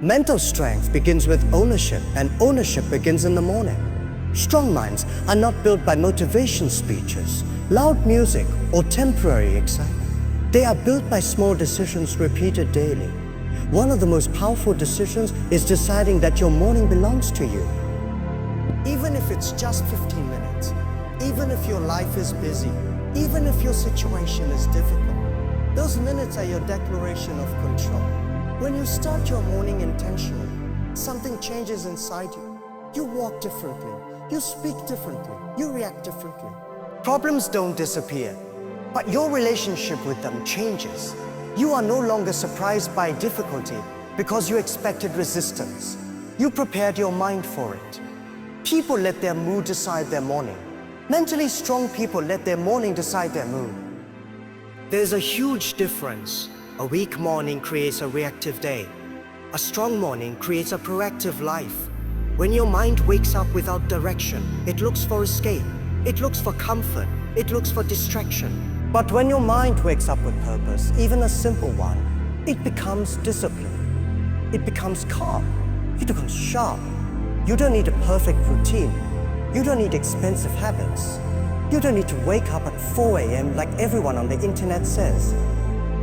Mental strength begins with ownership, and ownership begins in the morning. Strong minds are not built by motivation speeches, loud music, or temporary excitement. They are built by small decisions repeated daily. One of the most powerful decisions is deciding that your morning belongs to you. Even if it's just 15 minutes, even if your life is busy, even if your situation is difficult, those minutes are your declaration of control. When you start your morning intentionally, something changes inside you. You walk differently, you speak differently, you react differently. Problems don't disappear, but your relationship with them changes. You are no longer surprised by difficulty because you expected resistance. You prepared your mind for it. People let their mood decide their morning. Mentally strong people let their morning decide their mood. There's a huge difference. A weak morning creates a reactive day. A strong morning creates a proactive life. When your mind wakes up without direction, it looks for escape. It looks for comfort. It looks for distraction. But when your mind wakes up with purpose, even a simple one, it becomes disciplined. It becomes calm. It becomes sharp. You don't need a perfect routine. You don't need expensive habits. You don't need to wake up at 4 a.m. like everyone on the internet says.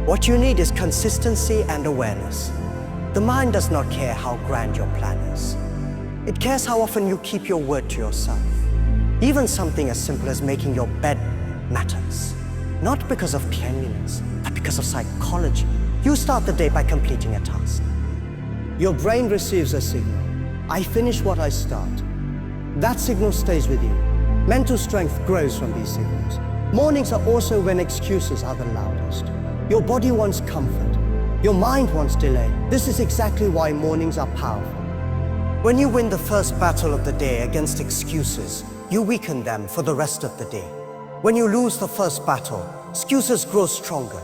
What you need is consistency and awareness. The mind does not care how grand your plan is. It cares how often you keep your word to yourself. Even something as simple as making your bed matters. Not because of cleanliness, but because of psychology. You start the day by completing a task. Your brain receives a signal. I finish what I start. That signal stays with you. Mental strength grows from these signals. Mornings are also when excuses are the loudest. Your body wants comfort. Your mind wants delay. This is exactly why mornings are powerful. When you win the first battle of the day against excuses, you weaken them for the rest of the day. When you lose the first battle, excuses grow stronger.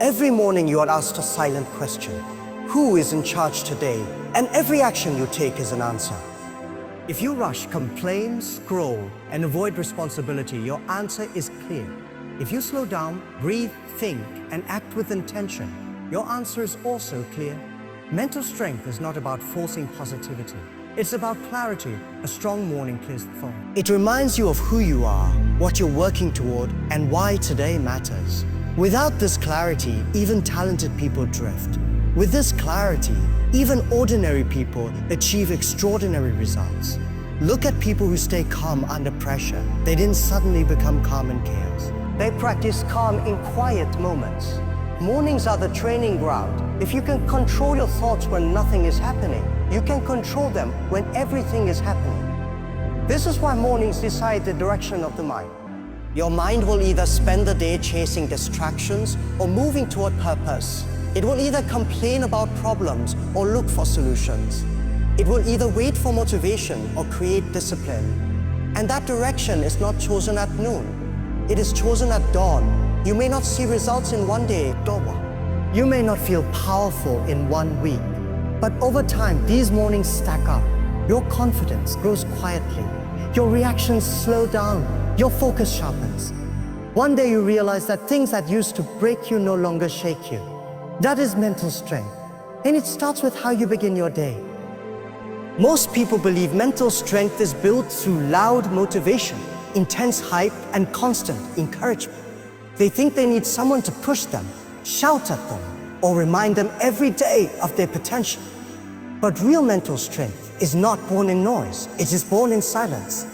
Every morning you are asked a silent question. Who is in charge today? And every action you take is an answer. If you rush, complain, scroll, and avoid responsibility, your answer is clear. If you slow down, breathe, think, and act with intention, your answer is also clear. Mental strength is not about forcing positivity. It's about clarity. A strong morning clears the fog. It reminds you of who you are, what you're working toward, and why today matters. Without this clarity, even talented people drift. With this clarity, even ordinary people achieve extraordinary results. Look at people who stay calm under pressure. They didn't suddenly become calm in chaos. They practice calm in quiet moments. Mornings are the training ground. If you can control your thoughts when nothing is happening, you can control them when everything is happening. This is why mornings decide the direction of the mind. Your mind will either spend the day chasing distractions or moving toward purpose. It will either complain about problems or look for solutions. It will either wait for motivation or create discipline. And that direction is not chosen at noon. It is chosen at dawn. You may not see results in one day, you may not feel powerful in 1 week, but over time, these mornings stack up. Your confidence grows quietly. Your reactions slow down. Your focus sharpens. One day you realize that things that used to break you no longer shake you. That is mental strength, and it starts with how you begin your day. Most people believe mental strength is built through loud motivation, intense hype, and constant encouragement. They think they need someone to push them, shout at them, or remind them every day of their potential. But real mental strength is not born in noise, it is born in silence.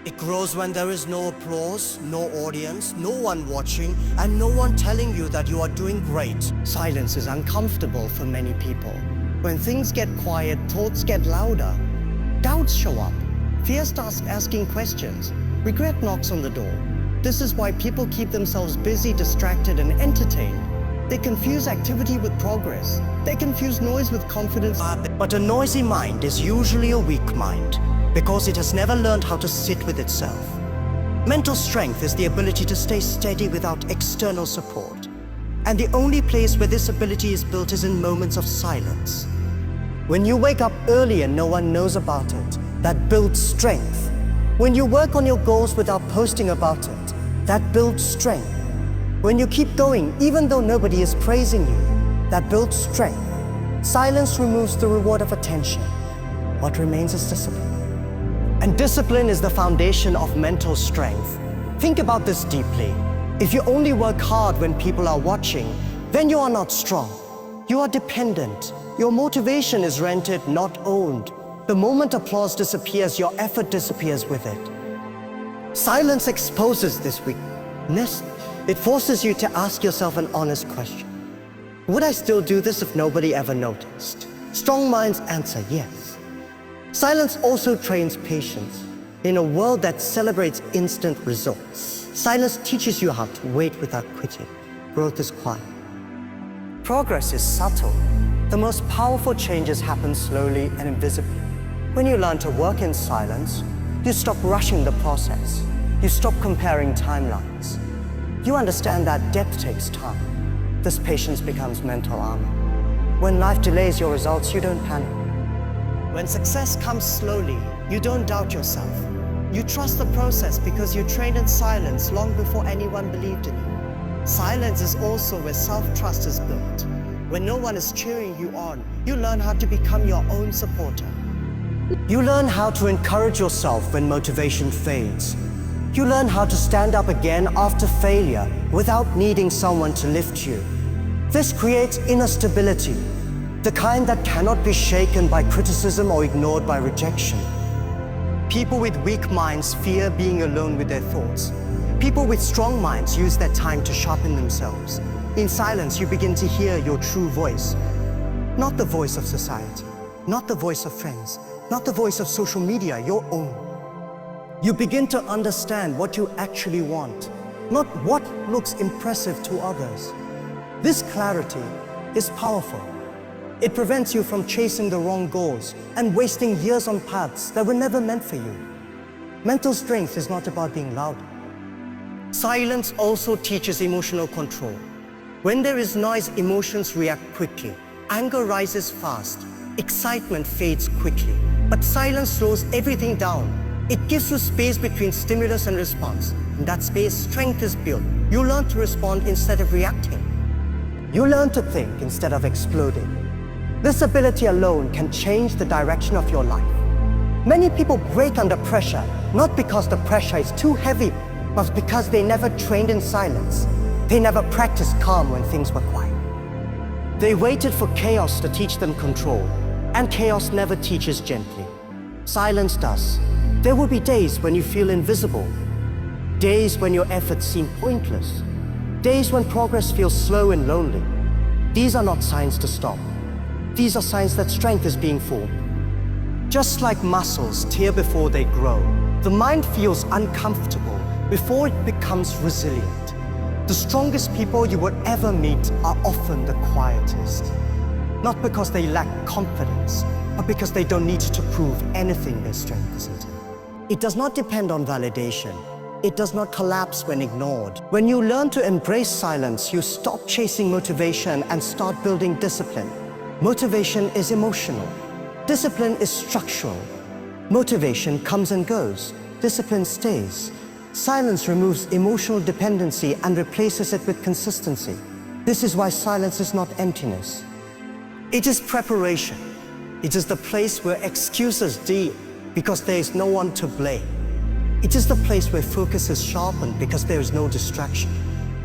It grows when there is no applause, no audience, no one watching, and no one telling you that you are doing great. Silence is uncomfortable for many people. When things get quiet, thoughts get louder. Doubts show up. Fear starts asking questions. Regret knocks on the door. This is why people keep themselves busy, distracted, and entertained. They confuse activity with progress. They confuse noise with confidence. But a noisy mind is usually a weak mind, because it has never learned how to sit with itself. Mental strength is the ability to stay steady without external support. And the only place where this ability is built is in moments of silence. When you wake up early and no one knows about it, that builds strength. When you work on your goals without posting about it, that builds strength. When you keep going even though nobody is praising you, that builds strength. Silence removes the reward of attention. What remains is discipline. And discipline is the foundation of mental strength. Think about this deeply. If you only work hard when people are watching, then you are not strong. You are dependent. Your motivation is rented, not owned. The moment applause disappears, your effort disappears with it. Silence exposes this weakness. It forces you to ask yourself an honest question. Would I still do this if nobody ever noticed? Strong minds answer yes. Silence also trains patience. In a world that celebrates instant results, silence teaches you how to wait without quitting. Growth is quiet. Progress is subtle. The most powerful changes happen slowly and invisibly. When you learn to work in silence, you stop rushing the process. You stop comparing timelines. You understand that depth takes time. This patience becomes mental armor. When life delays your results, you don't panic. When success comes slowly, you don't doubt yourself. You trust the process because you trained in silence long before anyone believed in you. Silence is also where self-trust is built. When no one is cheering you on, you learn how to become your own supporter. You learn how to encourage yourself when motivation fades. You learn how to stand up again after failure without needing someone to lift you. This creates inner stability, the kind that cannot be shaken by criticism or ignored by rejection. People with weak minds fear being alone with their thoughts. People with strong minds use their time to sharpen themselves. In silence, you begin to hear your true voice. Not the voice of society, not the voice of friends, not the voice of social media, your own. You begin to understand what you actually want, not what looks impressive to others. This clarity is powerful. It prevents you from chasing the wrong goals and wasting years on paths that were never meant for you. Mental strength is not about being loud. Silence also teaches emotional control. When there is noise, emotions react quickly. Anger rises fast. Excitement fades quickly. But silence slows everything down. It gives you space between stimulus and response. In that space, strength is built. You learn to respond instead of reacting. You learn to think instead of exploding. This ability alone can change the direction of your life. Many people break under pressure, not because the pressure is too heavy, but because they never trained in silence. They never practiced calm when things were quiet. They waited for chaos to teach them control, and chaos never teaches gently. Silence does. There will be days when you feel invisible, days when your efforts seem pointless, days when progress feels slow and lonely. These are not signs to stop. These are signs that strength is being formed. Just like muscles tear before they grow, the mind feels uncomfortable before it becomes resilient. The strongest people you will ever meet are often the quietest. Not because they lack confidence, but because they don't need to prove anything their strength isn't. It does not depend on validation. It does not collapse when ignored. When you learn to embrace silence, you stop chasing motivation and start building discipline. Motivation is emotional. Discipline is structural. Motivation comes and goes. Discipline stays. Silence removes emotional dependency and replaces it with consistency. This is why silence is not emptiness. It is preparation. It is the place where excuses deal because there is no one to blame. It is the place where focus is sharpened because there is no distraction.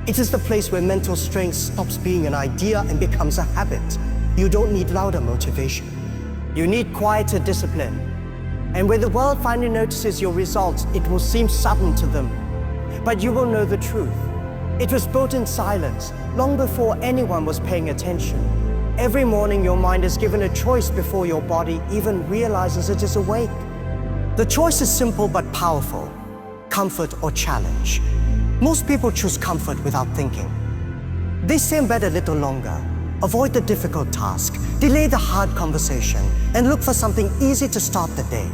It is the place where mental strength stops being an idea and becomes a habit. You don't need louder motivation. You need quieter discipline. And when the world finally notices your results, it will seem sudden to them. But you will know the truth. It was built in silence, long before anyone was paying attention. Every morning, your mind is given a choice before your body even realizes it is awake. The choice is simple but powerful: comfort or challenge. Most people choose comfort without thinking. They stay in bed a little longer, avoid the difficult task, delay the hard conversation, and look for something easy to start the day.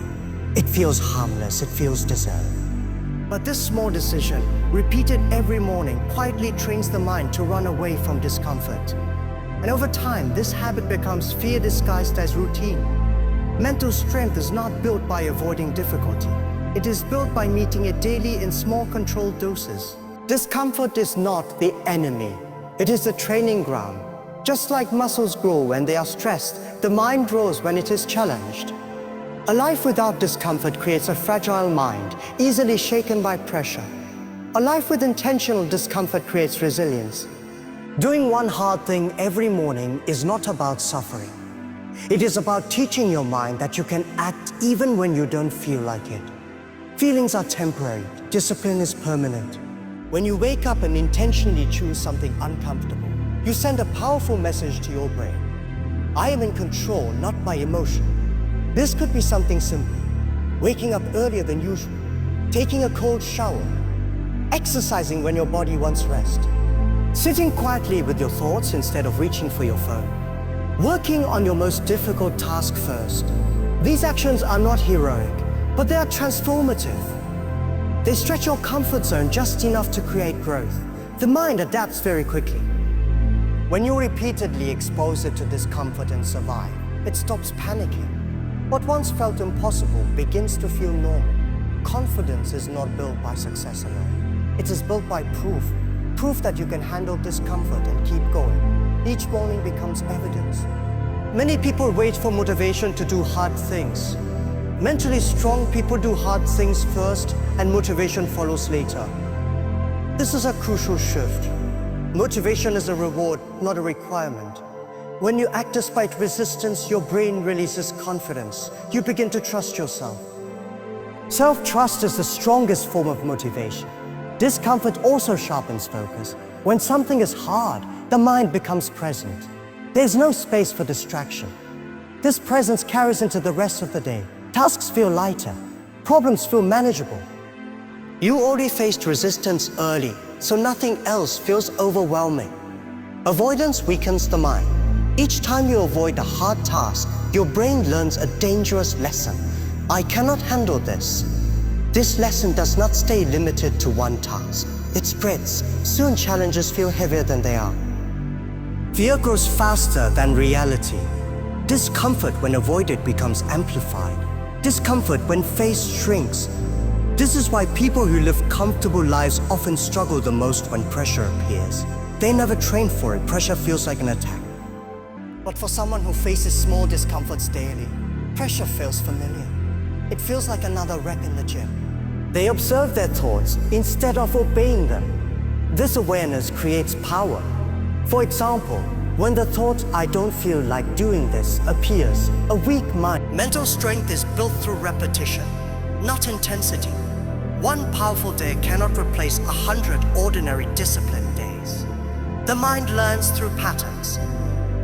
It feels harmless, it feels deserved. But this small decision, repeated every morning, quietly trains the mind to run away from discomfort. And over time, this habit becomes fear disguised as routine. Mental strength is not built by avoiding difficulty. It is built by meeting it daily in small, controlled doses. Discomfort is not the enemy. It is the training ground. Just like muscles grow when they are stressed, the mind grows when it is challenged. A life without discomfort creates a fragile mind, easily shaken by pressure. A life with intentional discomfort creates resilience. Doing one hard thing every morning is not about suffering. It is about teaching your mind that you can act even when you don't feel like it. Feelings are temporary, discipline is permanent. When you wake up and intentionally choose something uncomfortable, you send a powerful message to your brain. I am in control, not my emotion. This could be something simple. Waking up earlier than usual, taking a cold shower, exercising when your body wants rest, sitting quietly with your thoughts instead of reaching for your phone, working on your most difficult task first. These actions are not heroic, but they are transformative. They stretch your comfort zone just enough to create growth. The mind adapts very quickly. When you repeatedly expose it to discomfort and survive, it stops panicking. What once felt impossible begins to feel normal. Confidence is not built by success alone. It is built by proof that you can handle discomfort and keep going. Each morning becomes evidence. Many people wait for motivation to do hard things. Mentally strong people do hard things first and motivation follows later. This is a crucial shift. Motivation is a reward, not a requirement. When you act despite resistance, your brain releases confidence. You begin to trust yourself. Self-trust is the strongest form of motivation. Discomfort also sharpens focus. When something is hard, the mind becomes present. There's no space for distraction. This presence carries into the rest of the day. Tasks feel lighter. Problems feel manageable. You already faced resistance early, so nothing else feels overwhelming. Avoidance weakens the mind. Each time you avoid a hard task, your brain learns a dangerous lesson. I cannot handle this. This lesson does not stay limited to one task. It spreads. Soon challenges feel heavier than they are. Fear grows faster than reality. Discomfort when avoided becomes amplified. Discomfort when faced shrinks. This is why people who live comfortable lives often struggle the most when pressure appears. They never train for it. Pressure feels like an attack. But for someone who faces small discomforts daily, pressure feels familiar. It feels like another rep in the gym. They observe their thoughts instead of obeying them. This awareness creates power. For example, when the thought, "I don't feel like doing this," appears, a weak mind. Mental strength is built through repetition, not intensity. One powerful day cannot replace 100 ordinary disciplined days. The mind learns through patterns.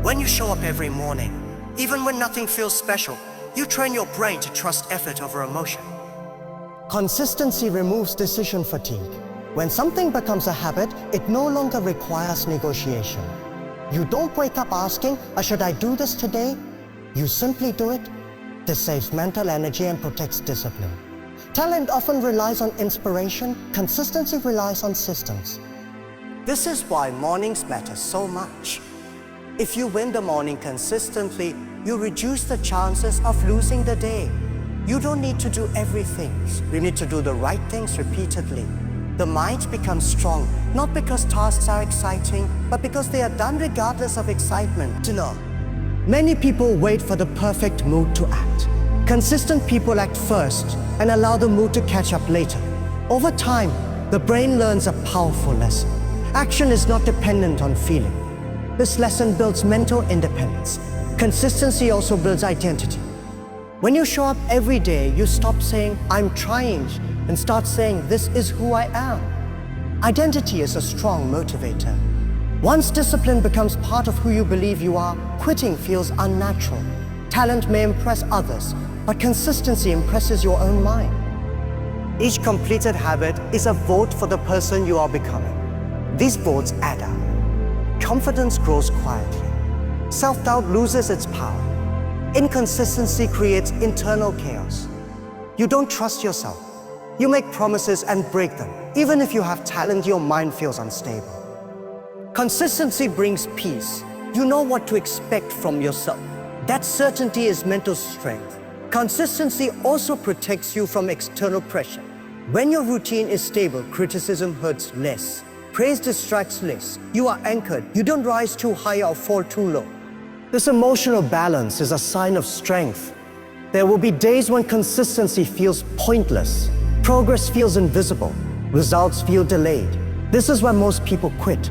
When you show up every morning, even when nothing feels special, you train your brain to trust effort over emotion. Consistency removes decision fatigue. When something becomes a habit, it no longer requires negotiation. You don't wake up asking, "Should I do this today?" You simply do it. This saves mental energy and protects discipline. Talent often relies on inspiration. Consistency relies on systems. This is why mornings matter so much. If you win the morning consistently, you reduce the chances of losing the day. You don't need to do everything. You need to do the right things repeatedly. The mind becomes strong, not because tasks are exciting, but because they are done regardless of excitement. To know, many people wait for the perfect mood to act. Consistent people act first and allow the mood to catch up later. Over time, the brain learns a powerful lesson. Action is not dependent on feeling. This lesson builds mental independence. Consistency also builds identity. When you show up every day, you stop saying, "I'm trying," and start saying, "This is who I am." Identity is a strong motivator. Once discipline becomes part of who you believe you are, quitting feels unnatural. Talent may impress others, but consistency impresses your own mind. Each completed habit is a vote for the person you are becoming. These votes add up. Confidence grows quietly. Self-doubt loses its power. Inconsistency creates internal chaos. You don't trust yourself. You make promises and break them. Even if you have talent, your mind feels unstable. Consistency brings peace. You know what to expect from yourself. That certainty is mental strength. Consistency also protects you from external pressure. When your routine is stable, criticism hurts less. Praise distracts less. You are anchored. You don't rise too high or fall too low. This emotional balance is a sign of strength. There will be days when consistency feels pointless, progress feels invisible, results feel delayed. This is where most people quit.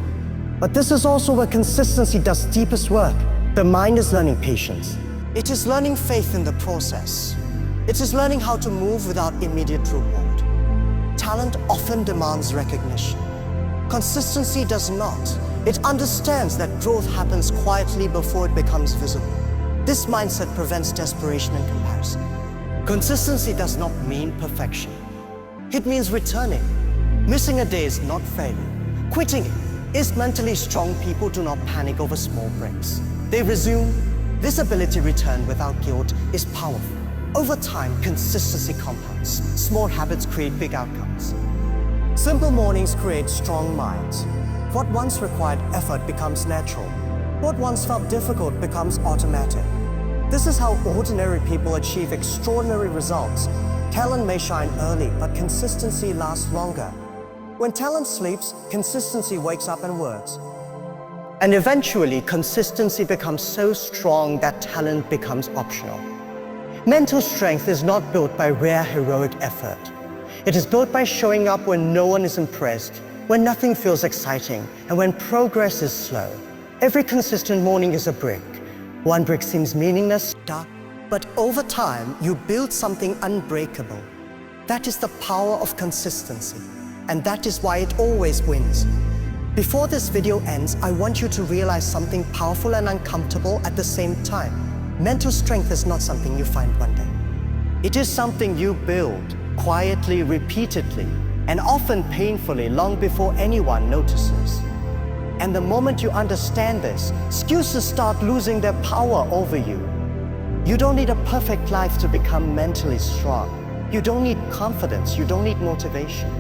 But this is also where consistency does deepest work. The mind is learning patience. It is learning faith in the process. It is learning how to move without immediate reward. Talent often demands recognition. Consistency does not. It understands that growth happens quietly before it becomes visible. This mindset prevents desperation and comparison. Consistency does not mean perfection. It means returning. Missing a day is not failing. Quitting is mentally strong people do not panic over small breaks. They resume. This ability to return without guilt is powerful. Over time, consistency compounds. Small habits create big outcomes. Simple mornings create strong minds. What once required effort becomes natural. What once felt difficult becomes automatic. This is how ordinary people achieve extraordinary results. Talent may shine early, but consistency lasts longer. When talent sleeps, consistency wakes up and works. And eventually, consistency becomes so strong that talent becomes optional. Mental strength is not built by rare heroic effort. It is built by showing up when no one is impressed, when nothing feels exciting, and when progress is slow. Every consistent morning is a brick. One brick seems meaningless, but over time, you build something unbreakable. That is the power of consistency, and that is why it always wins. Before this video ends, I want you to realize something powerful and uncomfortable at the same time. Mental strength is not something you find one day. It is something you build, quietly, repeatedly, and often painfully long before anyone notices. And the moment you understand this, excuses start losing their power over you. You don't need a perfect life to become mentally strong. You don't need confidence. You don't need motivation.